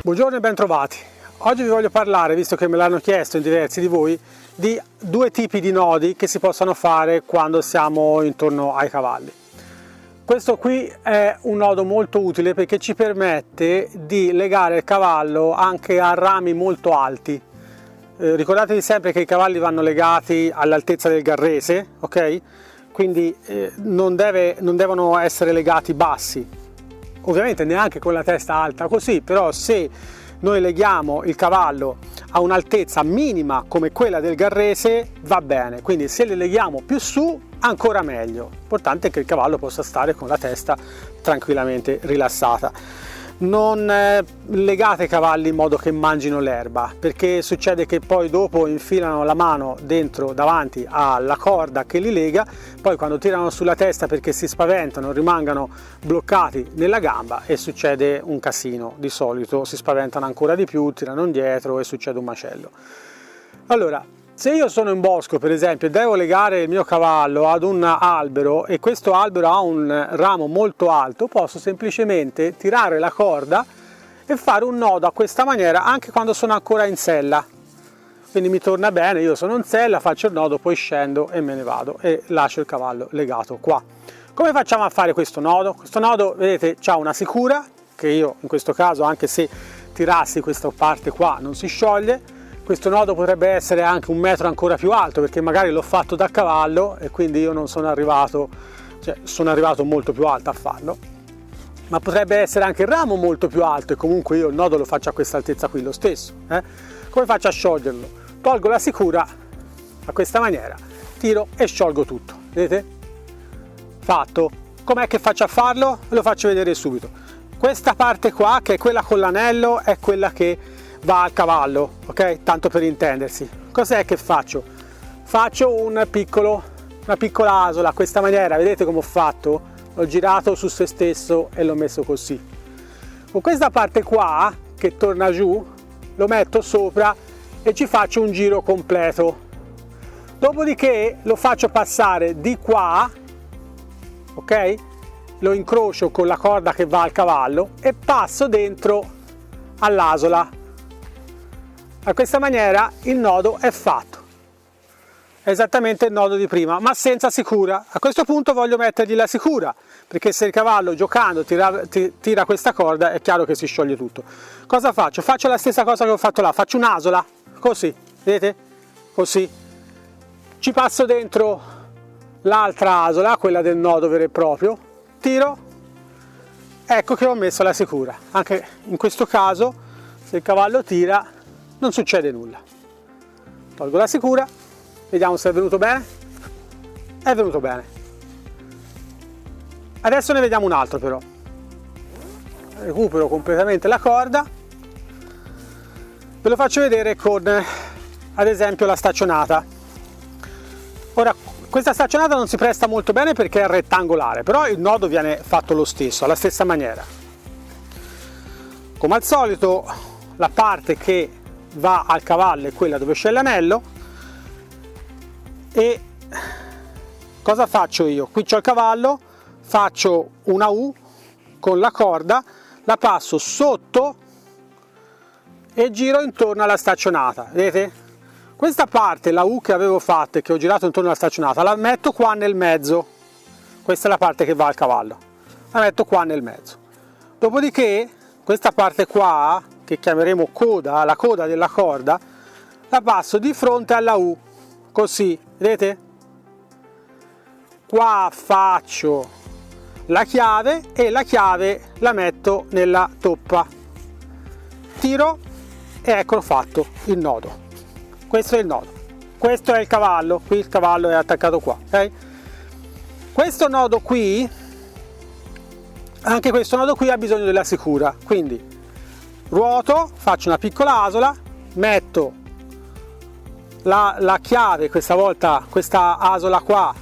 Buongiorno e bentrovati. Oggi vi voglio parlare, visto che me l'hanno chiesto in diversi di voi, di due tipi di nodi che si possono fare quando siamo intorno ai cavalli. Questo qui è un nodo molto utile perché ci permette di legare il cavallo anche a rami molto alti. Ricordatevi sempre che i cavalli vanno legati all'altezza del garrese, ok? Quindi non devono essere legati bassi. Ovviamente neanche con la testa alta così, però se noi leghiamo il cavallo a un'altezza minima come quella del garrese va bene, quindi se le leghiamo più su ancora meglio. L'importante è che il cavallo possa stare con la testa tranquillamente rilassata. Non legate i cavalli in modo che mangino l'erba, perché succede che poi dopo infilano la mano dentro davanti alla corda che li lega, poi quando tirano sulla testa perché si spaventano rimangano bloccati nella gamba e succede un casino. Di solito si spaventano ancora di più, tirano indietro e succede un macello. Allora, se io sono in bosco per esempio e devo legare il mio cavallo ad un albero e questo albero ha un ramo molto alto, posso semplicemente tirare la corda e fare un nodo a questa maniera anche quando sono ancora in sella. Quindi mi torna bene, io sono in sella, faccio il nodo, poi scendo e me ne vado e lascio il cavallo legato qua. Come facciamo a fare questo nodo? Questo nodo, vedete, ha una sicura, che io in questo caso anche se tirassi questa parte qua non si scioglie. Questo nodo potrebbe essere anche 1 metro ancora più alto perché magari l'ho fatto da cavallo e quindi io non sono arrivato, sono arrivato molto più alto a farlo, ma potrebbe essere anche il ramo molto più alto e comunque io il nodo lo faccio a questa altezza qui lo stesso. Come faccio a scioglierlo? Tolgo la sicura a questa maniera, tiro e sciolgo tutto, vedete? Fatto. Com'è che faccio a farlo? Ve lo faccio vedere subito. Questa parte qua, che è quella con l'anello, è quella che va al cavallo, ok? Tanto per intendersi. Cos'è che faccio? Faccio una piccola asola a questa maniera, vedete come ho fatto? L'ho girato su se stesso e l'ho messo così. Con questa parte qua che torna giù lo metto sopra e ci faccio un giro completo. Dopodiché lo faccio passare di qua, ok? Lo incrocio con la corda che va al cavallo e passo dentro all'asola. A questa maniera il nodo è fatto, è esattamente il nodo di prima, ma senza sicura. A questo punto voglio mettergli la sicura, perché se il cavallo giocando tira questa corda è chiaro che si scioglie tutto. Cosa faccio? Faccio la stessa cosa che ho fatto là, faccio un'asola, così, vedete? Così. Ci passo dentro l'altra asola, quella del nodo vero e proprio, tiro, ecco che ho messo la sicura. Anche in questo caso, se il cavallo tira, non succede nulla. Tolgo la sicura, vediamo se è venuto bene. È venuto bene. Adesso ne vediamo un altro però. Recupero completamente la corda. Ve lo faccio vedere con, ad esempio, la staccionata. Ora, questa staccionata non si presta molto bene perché è rettangolare, però il nodo viene fatto lo stesso, alla stessa maniera. Come al solito, la parte che va al cavallo è quella dove c'è l'anello e cosa faccio io? Qui c'ho il cavallo, faccio una U con la corda, la passo sotto e giro intorno alla staccionata, vedete? Questa parte, la U che avevo fatto e che ho girato intorno alla staccionata, la metto qua nel mezzo. Questa è la parte che va al cavallo, la metto qua nel mezzo. Dopodiché questa parte qua, che chiameremo coda, la coda della corda, la passo di fronte alla U, così, vedete? Qua faccio la chiave e la chiave la metto nella toppa. Tiro e eccolo fatto il nodo. Questo è il nodo. Questo è il cavallo, qui il cavallo è attaccato qua, ok? Questo nodo qui, anche questo nodo qui ha bisogno della sicura, quindi ruoto, faccio una piccola asola, metto la chiave, questa volta questa asola qua,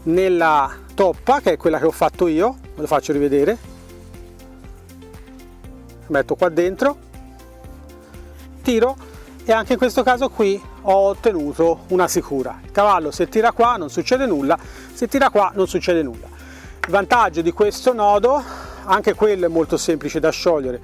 nella toppa, che è quella che ho fatto io, ve lo faccio rivedere, metto qua dentro, tiro e anche in questo caso qui ho ottenuto una sicura. Il cavallo se tira qua non succede nulla, se tira qua non succede nulla. Il vantaggio di questo nodo anche quello è molto semplice da sciogliere,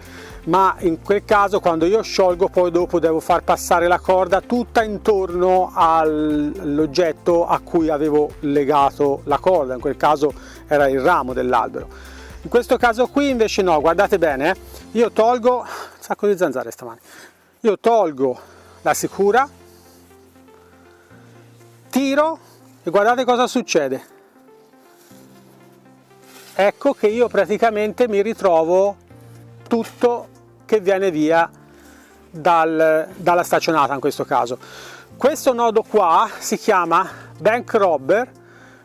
ma in quel caso quando io sciolgo poi dopo devo far passare la corda tutta intorno all'oggetto a cui avevo legato la corda, in quel caso era il ramo dell'albero. In questo caso qui invece no, guardate bene, io tolgo, un sacco di zanzare stamani, io tolgo la sicura, tiro e guardate cosa succede. Ecco che io praticamente mi ritrovo tutto che viene via dalla staccionata in questo caso. Questo nodo qua si chiama bank robber,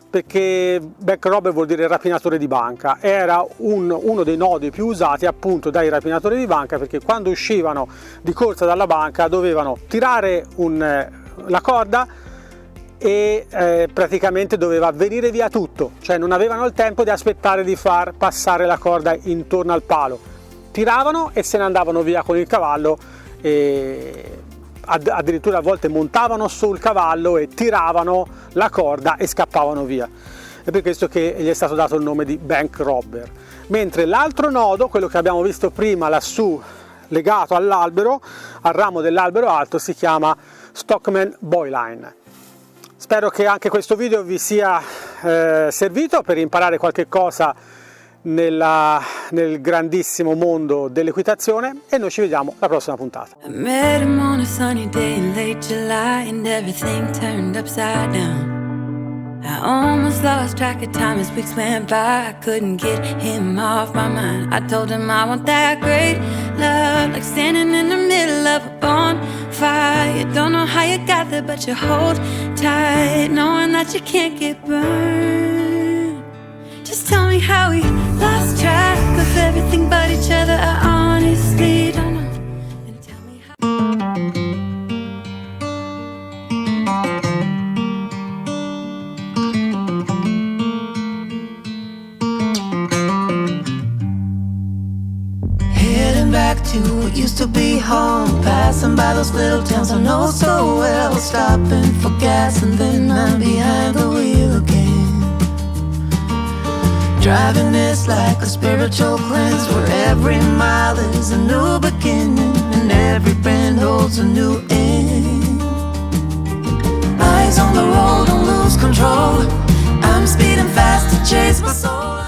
perché bank robber vuol dire rapinatore di banca. Era uno dei nodi più usati appunto dai rapinatori di banca, perché quando uscivano di corsa dalla banca dovevano tirare la corda e praticamente doveva venire via tutto, cioè non avevano il tempo di aspettare di far passare la corda intorno al palo, tiravano e se ne andavano via con il cavallo, e addirittura a volte montavano sul cavallo e tiravano la corda e scappavano via. È per questo che gli è stato dato il nome di bank robber. Mentre l'altro nodo, quello che abbiamo visto prima lassù legato all'albero, al ramo dell'albero alto, si chiama Stockman Boyline. Spero che anche questo video vi sia servito per imparare qualche cosa nel grandissimo mondo dell'equitazione, e noi ci vediamo alla prossima puntata. I met him on a sunny day in late July and everything turned upside down. I almost lost track of time as weeks went by. I couldn't get him off my mind. I told him I want that great love, like standing in the middle of a bonfire. You don't know how you got there, but you hold tight, knowing that you can't get burned. Just tell me how we lost track of everything but each other. I honestly don't know. And tell me heading back to what used to be home, passing by those little towns I know so well, stopping for gas and then I'm behind the wheel again. Driving this like a spiritual cleanse, where every mile is a new beginning and every bend holds a new end. Eyes on the road, don't lose control. I'm speeding fast to chase my soul.